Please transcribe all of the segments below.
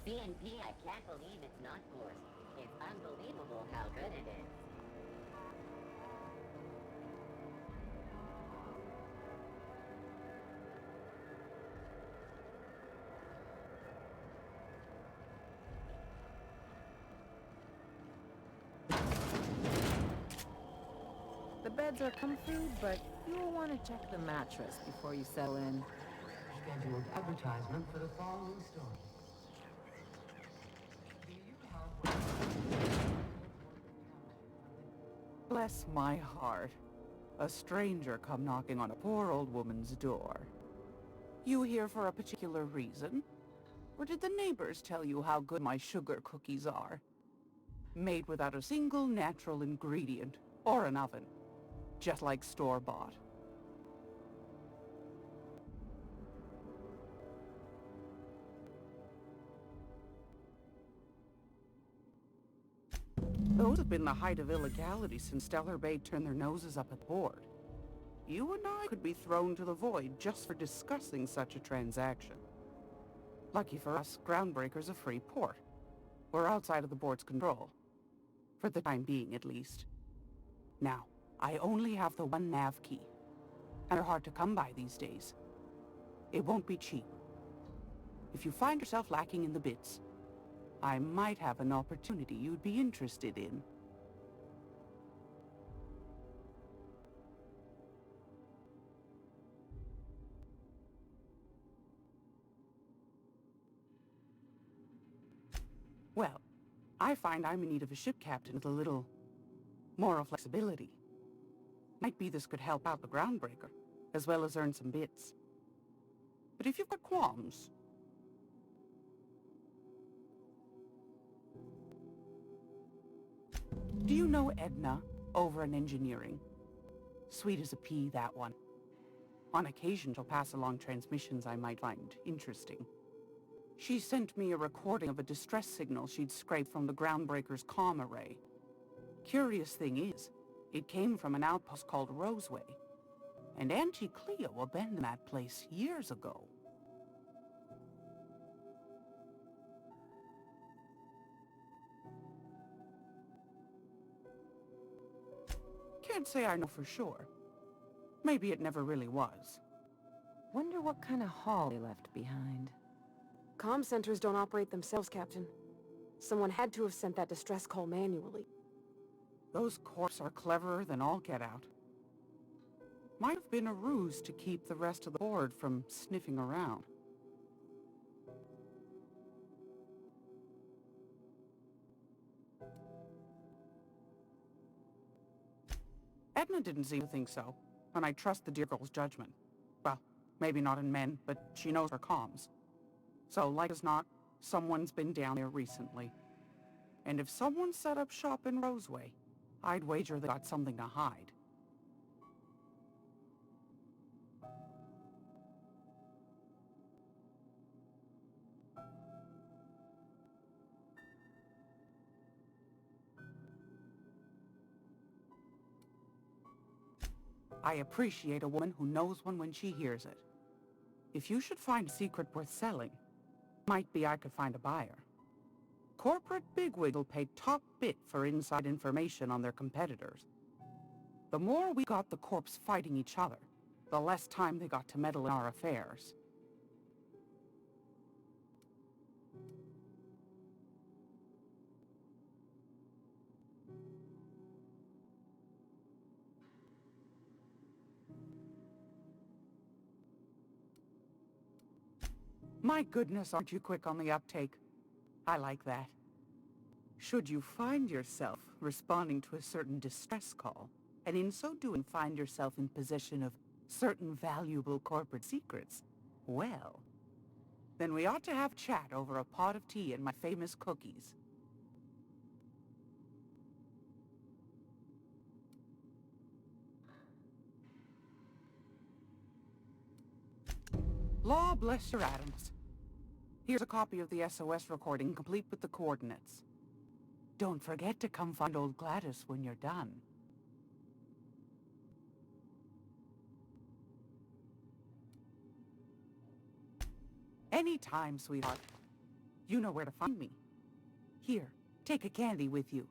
CNP, I can't believe it's not forced. It's unbelievable how good it is. The beds are comfy, but you'll want to check the mattress before you settle in. Scheduled advertisement for the following story. Bless my heart. A stranger come knocking on a poor old woman's door. You here for a particular reason? Or did the neighbors tell you how good my sugar cookies are? Made without a single natural ingredient, or an oven. Just like store-bought. Those have been the height of illegality since Stellar Bay turned their noses up at the board. You and I could be thrown to the void just for discussing such a transaction. Lucky for us, Groundbreaker's a free port. We're outside of the board's control. For the time being, at least. Now, I only have the one nav key. And they're hard to come by these days. It won't be cheap. If you find yourself lacking in the bits, I might have an opportunity you'd be interested in. Well, I find I'm in need of a ship captain with a little moral flexibility. Might be this could help out the Groundbreaker, as well as earn some bits. But if you've got qualms... Do you know Edna, over in engineering? Sweet as a pea, that one. On occasion, she'll pass along transmissions I might find interesting. She sent me a recording of a distress signal she'd scraped from the Groundbreaker's comm array. Curious thing is, it came from an outpost called Roseway. And Auntie Cleo abandoned that place years ago. Can't say I know for sure. Maybe it never really was. Wonder what kind of haul they left behind. Comm centers don't operate themselves, Captain. Someone had to have sent that distress call manually. Those corps are cleverer than all get out. Might have been a ruse to keep the rest of the board from sniffing around. Edna didn't seem to think so, and I trust the dear girl's judgment. Well, maybe not in men, but she knows her comms. So, like as not, someone's been down there recently. And if someone set up shop in Roseway, I'd wager they got something to hide. I appreciate a woman who knows one when she hears it. If you should find a secret worth selling, might be I could find a buyer. Corporate bigwig will pay top bit for inside information on their competitors. The more we got the corps fighting each other, the less time they got to meddle in our affairs. My goodness, aren't you quick on the uptake? I like that. Should you find yourself responding to a certain distress call, and in so doing find yourself in possession of certain valuable corporate secrets, well, then we ought to have chat over a pot of tea and my famous cookies. Law bless your atoms. Here's a copy of the SOS recording, complete with the coordinates. Don't forget to come find old Gladys when you're done. Anytime, sweetheart. You know where to find me. Here, take a candy with you.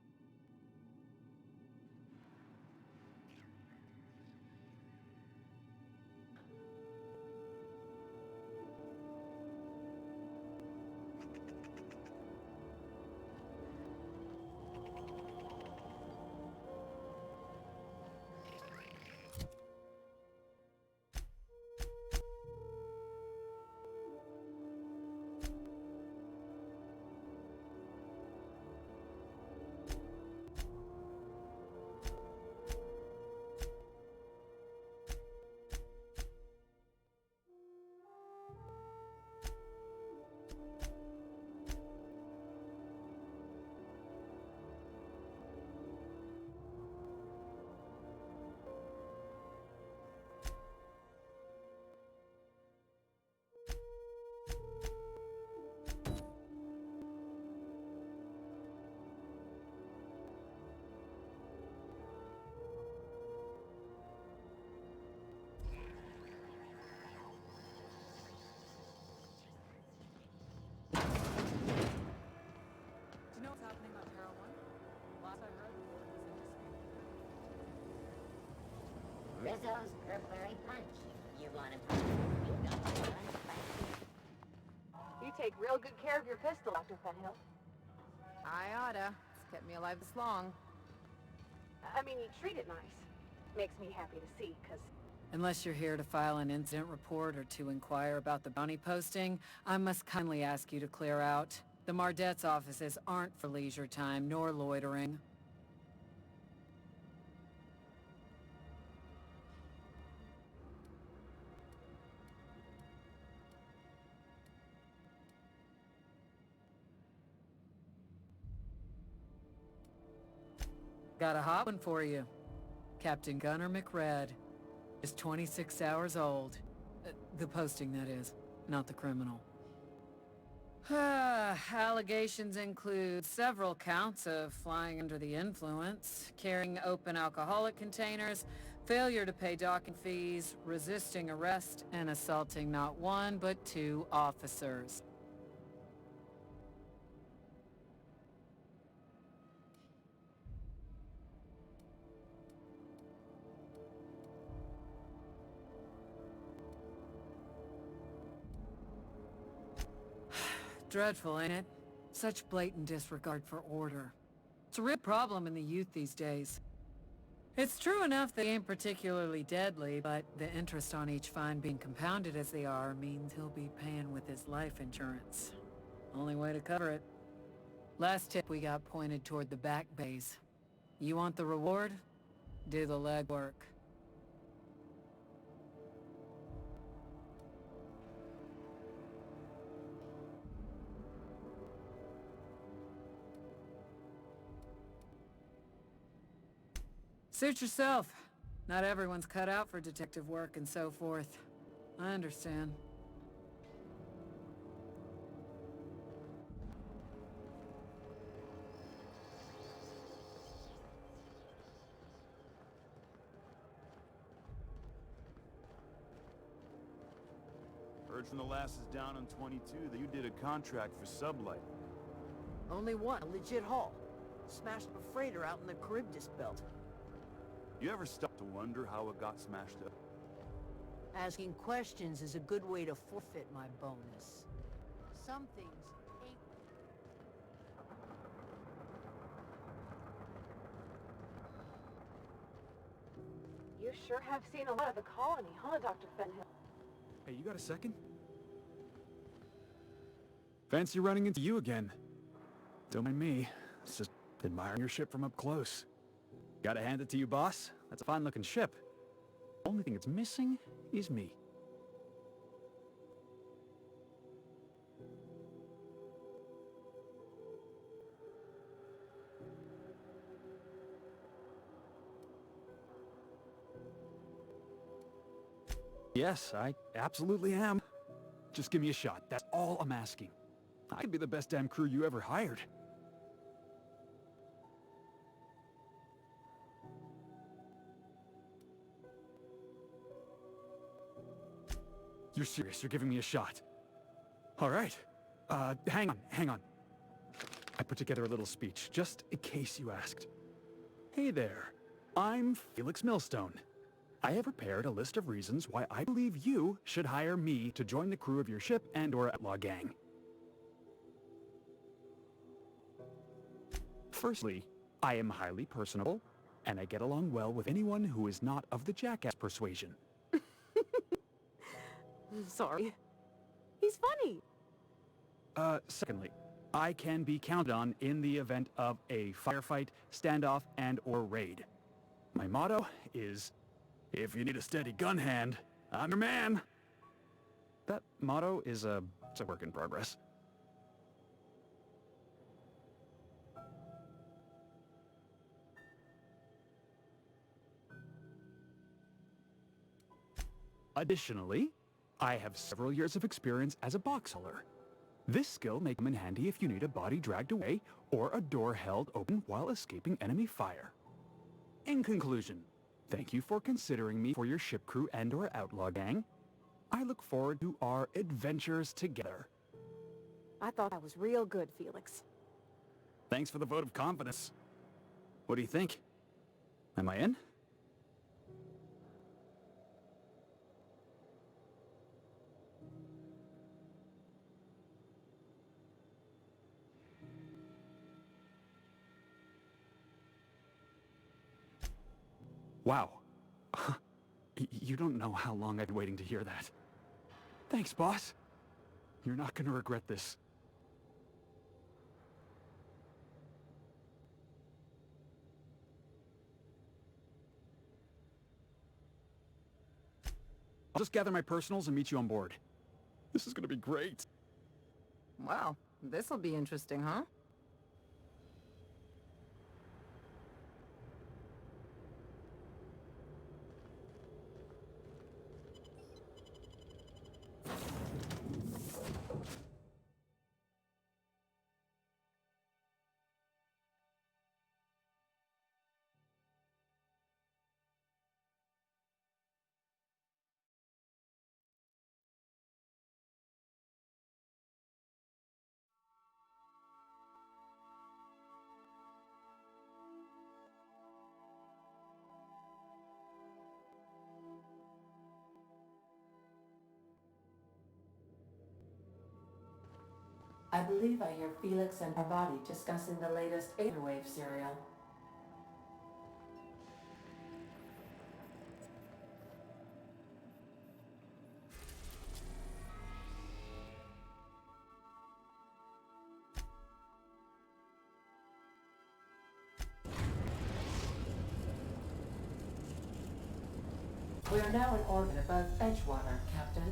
Do you know what's happening on Terra 1? Last I heard, the board was in dispute. Rizzo's Burberry Punch. You want a punch? You got one punch. You take real good care of your pistol, Dr. Fenhill. I oughta. It's kept me alive this long. I mean, you treat it nice. Makes me happy to see, because... Unless you're here to file an incident report or to inquire about the bounty posting, I must kindly ask you to clear out. The Mardet's offices aren't for leisure time, nor loitering. Got a hot one for you. Captain Gunnar McRed is 26 hours old. The posting, that is, not the criminal. Allegations include several counts of flying under the influence, carrying open alcoholic containers, failure to pay docking fees, resisting arrest, and assaulting not one but two officers. Dreadful, ain't it? Such blatant disregard for order. It's a real problem in the youth these days. It's true enough they ain't particularly deadly, but the interest on each fine being compounded as they are means he'll be paying with his life insurance. Only way to cover it. Last tip we got pointed toward the back bays. You want the reward? Do the legwork. Suit yourself. Not everyone's cut out for detective work and so forth. I understand. Heard from the lasses down on 22 that you did a contract for Sublight. Only one, a legit haul. Smashed a freighter out in the Charybdis belt. You ever stop to wonder how it got smashed up? Asking questions is a good way to forfeit my bonus. Some things ain't... You sure have seen a lot of the colony, huh, Dr. Fenhill? Hey, you got a second? Fancy running into you again. Don't mind me. It's just admiring your ship from up close. Gotta hand it to you, boss. That's a fine-looking ship. Only thing it's missing is me. Yes, I absolutely am. Just give me a shot. That's all I'm asking. I could be the best damn crew you ever hired. You're serious? You're giving me a shot? All right. Hang on. I put together a little speech, just in case you asked. Hey there, I'm Felix Millstone. I have prepared a list of reasons why I believe you should hire me to join the crew of your ship and/or outlaw gang. Firstly, I am highly personable, and I get along well with anyone who is not of the jackass persuasion. Sorry. He's funny. Secondly, I can be counted on in the event of a firefight, standoff, and/or raid. My motto is, if you need a steady gun hand, I'm your man. That motto is it's a work in progress. Additionally, I have several years of experience as a box hauler. This skill may come in handy if you need a body dragged away or a door held open while escaping enemy fire. In conclusion, thank you for considering me for your ship crew and/or outlaw gang. I look forward to our adventures together. I thought that was real good, Felix. Thanks for the vote of confidence. What do you think? Am I in? Wow. You don't know how long I've been waiting to hear that. Thanks, boss. You're not gonna regret this. I'll just gather my personals and meet you on board. This is gonna be great. Wow, this'll be interesting, huh? I believe I hear Felix and Parvati discussing the latest Aetherwave serial. We are now in orbit above Edgewater, Captain.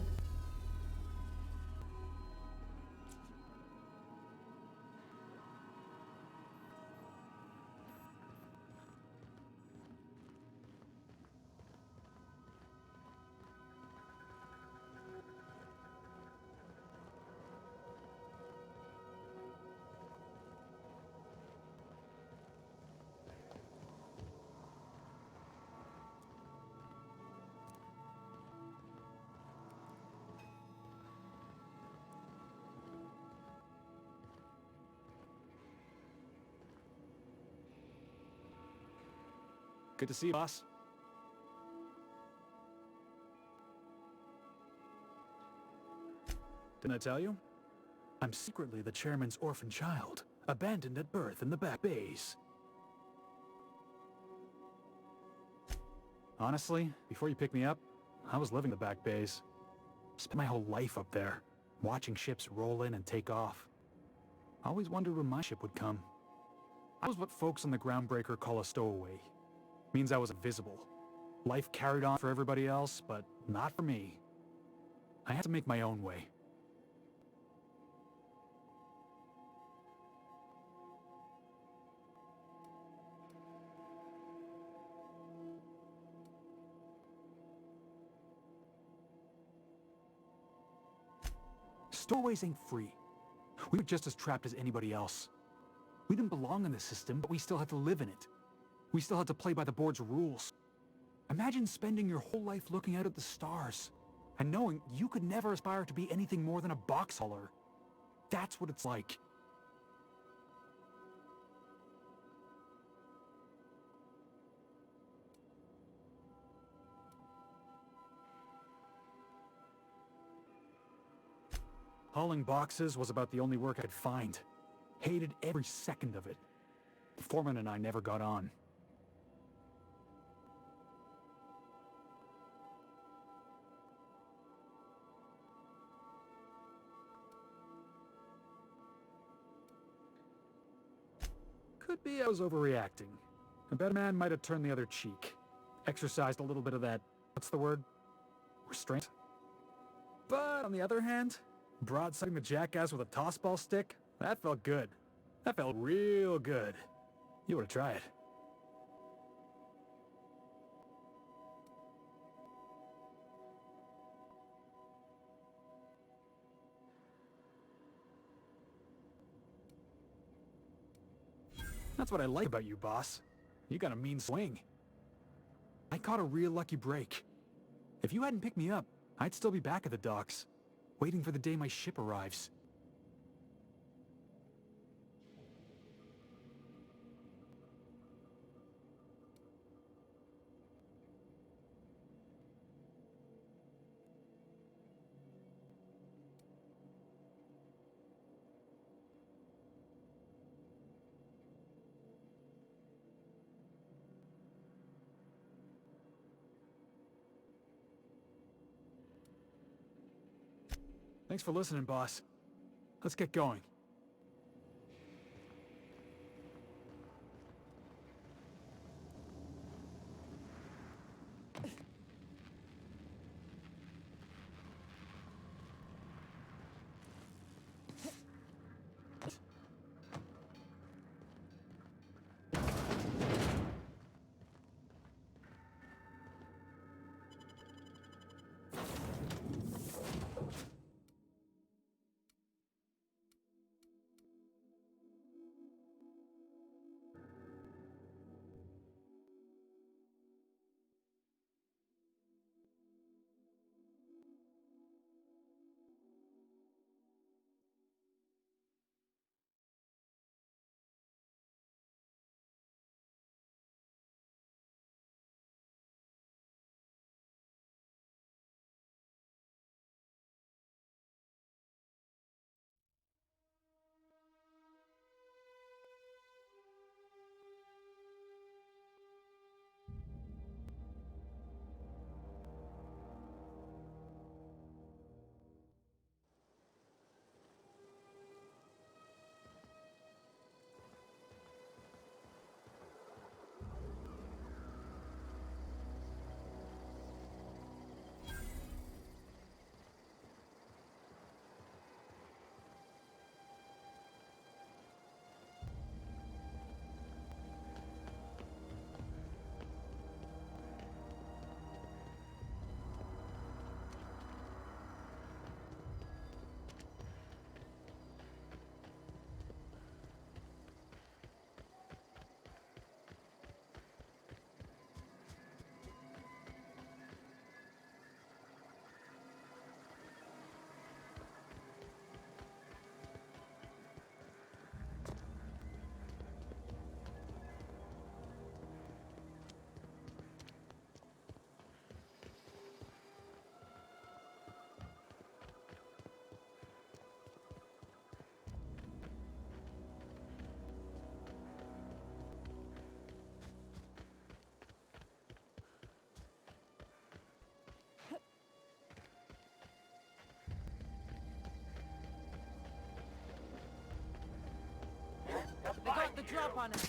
Good to see you, boss. Didn't I tell you? I'm secretly the chairman's orphan child, abandoned at birth in the back bays. Honestly, before you picked me up, I was living the back bays. Spent my whole life up there, watching ships roll in and take off. I always wondered when my ship would come. I was what folks on the Groundbreaker call a stowaway. Means I was invisible. Life carried on for everybody else, but not for me. I had to make my own way. Stowaways ain't free. We were just as trapped as anybody else. We didn't belong in the system, but we still had to live in it. We still had to play by the board's rules. Imagine spending your whole life looking out at the stars, and knowing you could never aspire to be anything more than a box hauler. That's what it's like. Hauling boxes was about the only work I'd find. Hated every second of it. The foreman and I never got on. Could be I was overreacting. A better man might have turned the other cheek. Exercised a little bit of that, what's the word? Restraint? But on the other hand, broadsiding the jackass with a tossball stick? That felt good. That felt real good. You ought to try it. That's what I like about you, boss. You got a mean swing. I caught a real lucky break. If you hadn't picked me up, I'd still be back at the docks, waiting for the day my ship arrives. Thanks for listening, boss. Let's get going. They got the drop on us.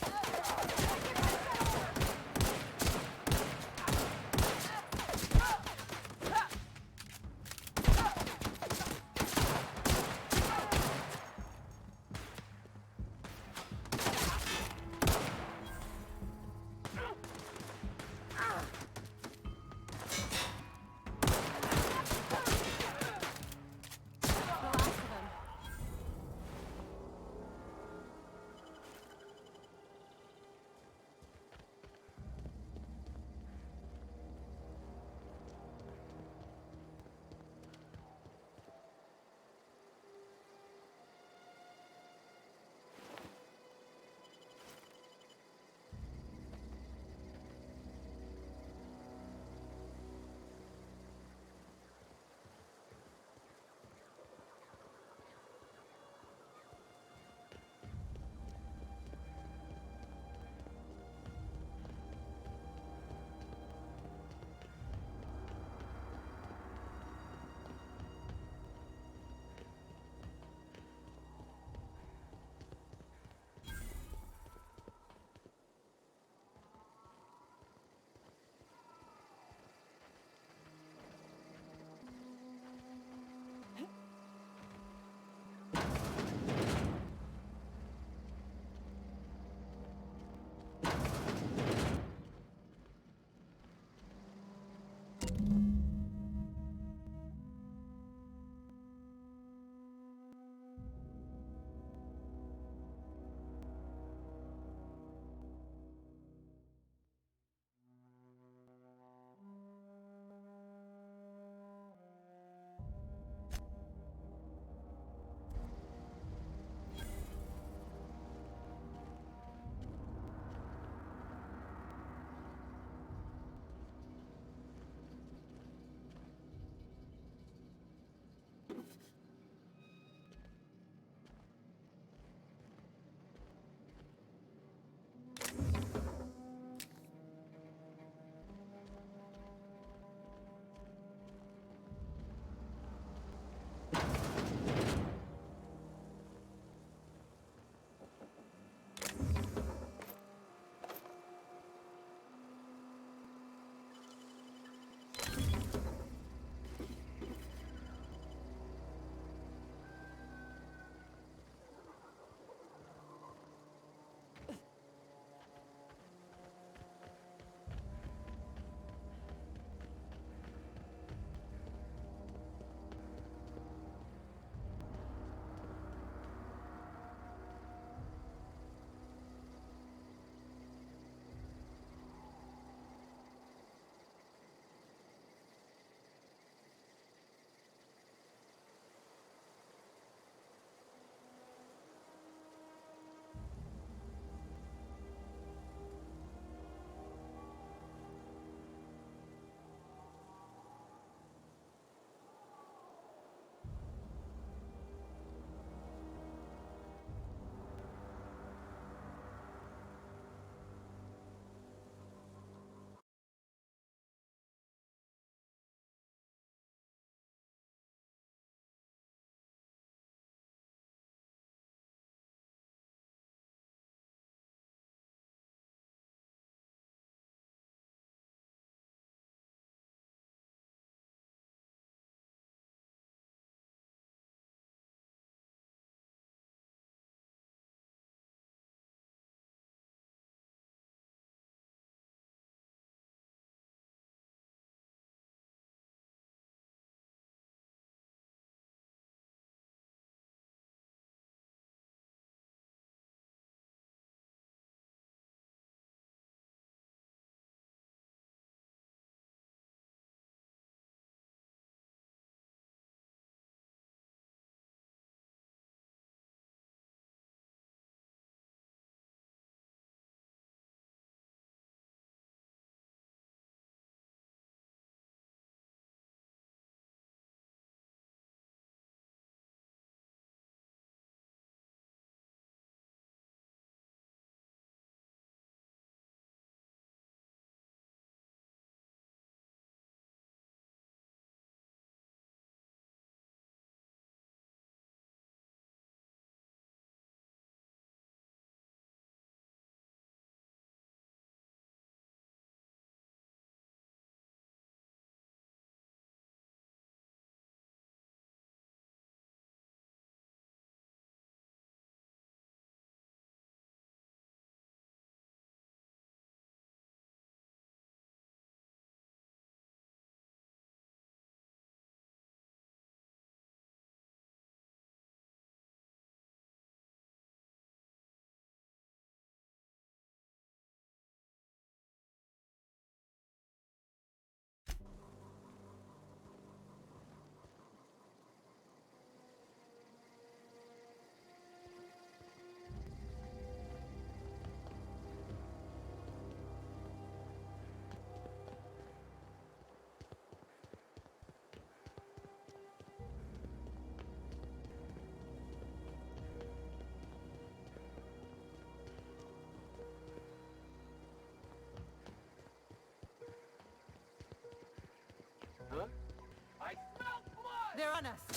they're on us!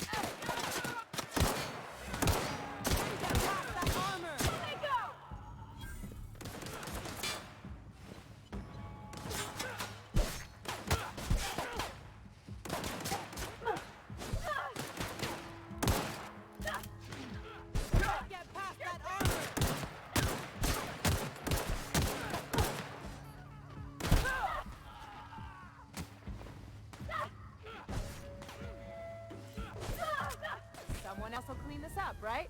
Someone else will clean this up, right?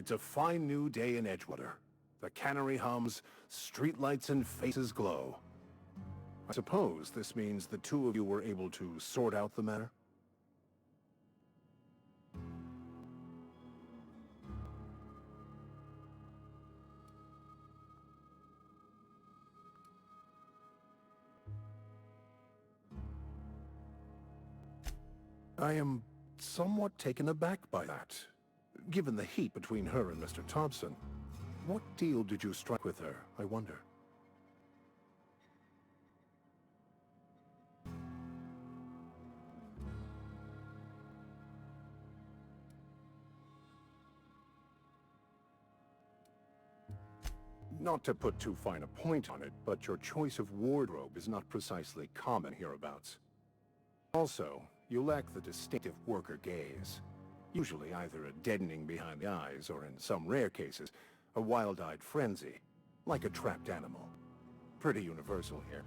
It's a fine new day in Edgewater. The cannery hums, streetlights and faces glow. I suppose this means the two of you were able to sort out the matter? I am somewhat taken aback by that. Given the heat between her and Mr. Thompson, what deal did you strike with her, I wonder? Not to put too fine a point on it, but your choice of wardrobe is not precisely common hereabouts. Also, you lack the distinctive worker gaze. Usually either a deadening behind the eyes, or in some rare cases, a wild-eyed frenzy, like a trapped animal. Pretty universal here,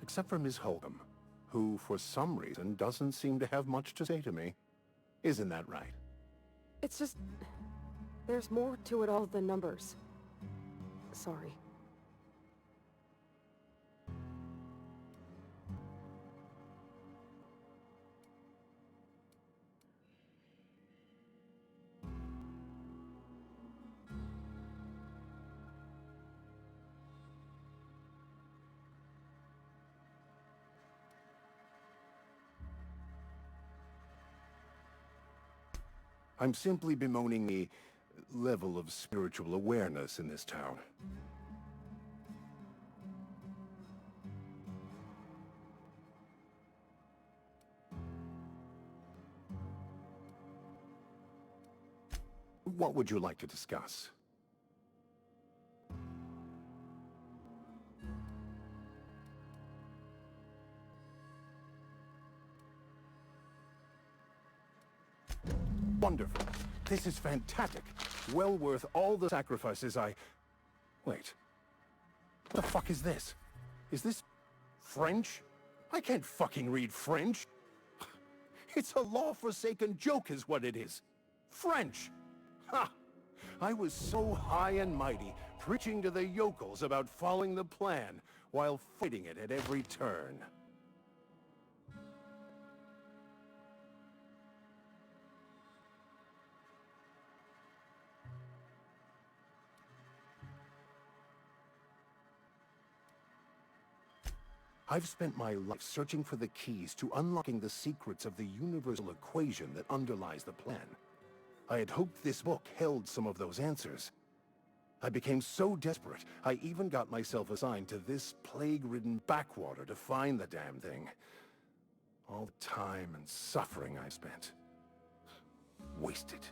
except for Ms. Holcomb, who for some reason doesn't seem to have much to say to me. Isn't that right? It's just... there's more to it all than numbers. Sorry. I'm simply bemoaning the level of spiritual awareness in this town. What would you like to discuss? Wonderful. This is fantastic. Well worth all the sacrifices I... Wait. What the fuck is this? Is this... French? I can't fucking read French. It's a law-forsaken joke is what it is. French! Ha! I was so high and mighty, preaching to the yokels about following the plan, while fighting it at every turn. I've spent my life searching for the keys to unlocking the secrets of the universal equation that underlies the plan. I had hoped this book held some of those answers. I became so desperate, I even got myself assigned to this plague-ridden backwater to find the damn thing. All the time and suffering I spent. Wasted.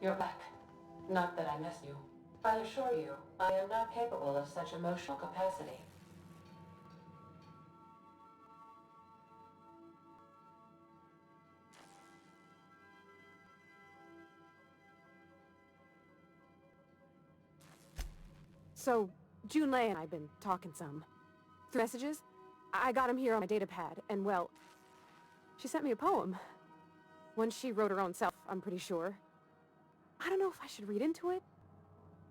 You're back. Not that I miss you. I assure you, I am not capable of such emotional capacity. So, Junlei and I've been talking some. Through messages? I got him here on my datapad, and well, she sent me a poem. One she wrote her own self, I'm pretty sure. I don't know if I should read into it.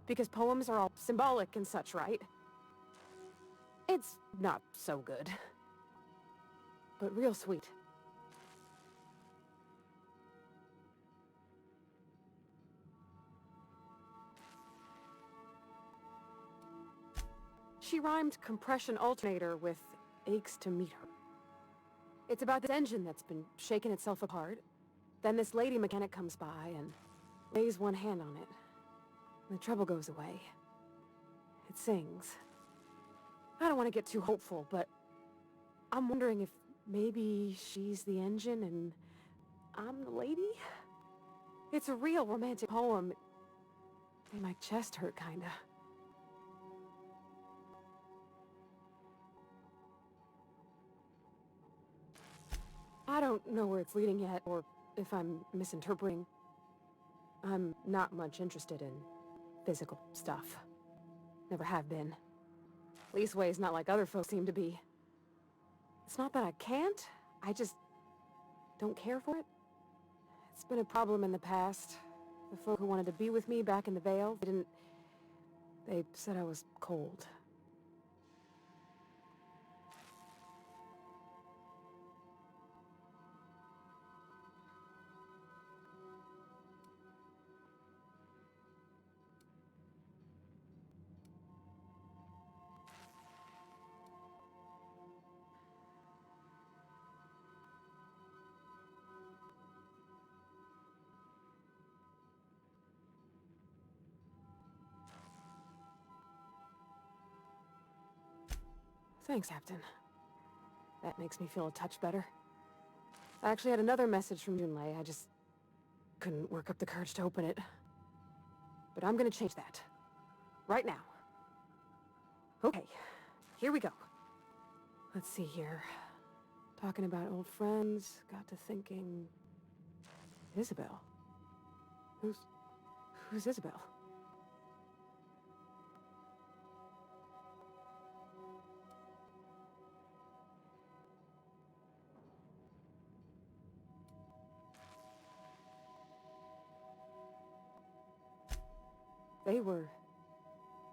Because poems are all symbolic and such, right? It's not so good. But real sweet. She rhymed compression alternator with aches to meet her. It's about this engine that's been shaking itself apart. Then this lady mechanic comes by and lays one hand on it. The trouble goes away. It sings. I don't want to get too hopeful, but I'm wondering if maybe she's the engine and I'm the lady? It's a real romantic poem. Made my chest hurt, kinda. I don't know where it's leading yet, or if I'm misinterpreting. I'm not much interested in physical stuff. Never have been. Leastways not like other folks seem to be. It's not that I can't, I just don't care for it. It's been a problem in the past. The folk who wanted to be with me back in the Vale, they said I was cold. Thanks, Captain. That makes me feel a touch better. I actually had another message from Junlei. I just couldn't work up the courage to open it. But I'm gonna change that. Right now. Okay, here we go. Let's see here. Talking about old friends, got to thinking... Isabel? Who's Isabel? They were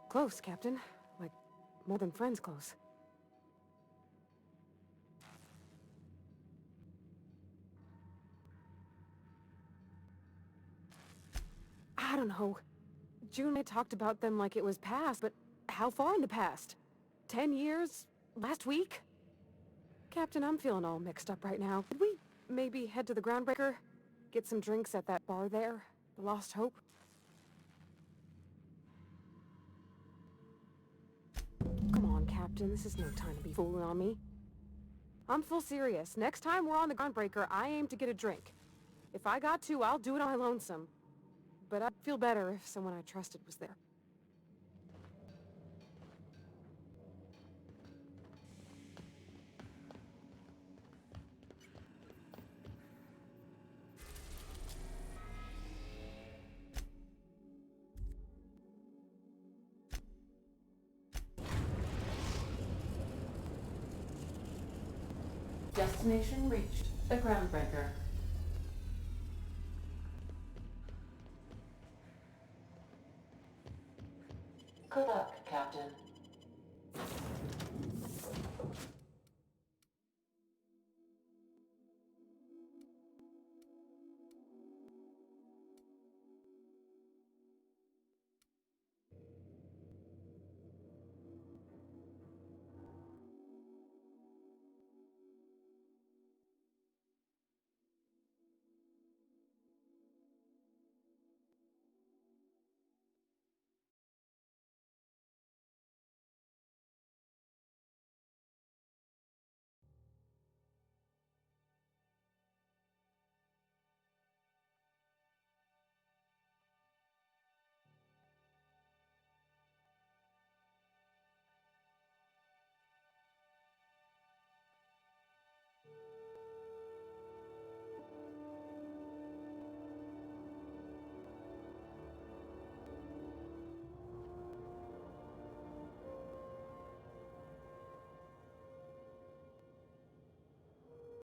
close, Captain. Like, more than friends close. I don't know. Junlei talked about them like it was past, but how far in the past? 10 years? Last week? Captain, I'm feeling all mixed up right now. Could we maybe head to the Groundbreaker? Get some drinks at that bar there? The Lost Hope? Come on, Captain. This is no time to be fooling on me. I'm full serious. Next time we're on the Groundbreaker, I aim to get a drink. If I got to, I'll do it on my lonesome. But I'd feel better if someone I trusted was there. Destination reached. The Groundbreaker. Good luck, Captain.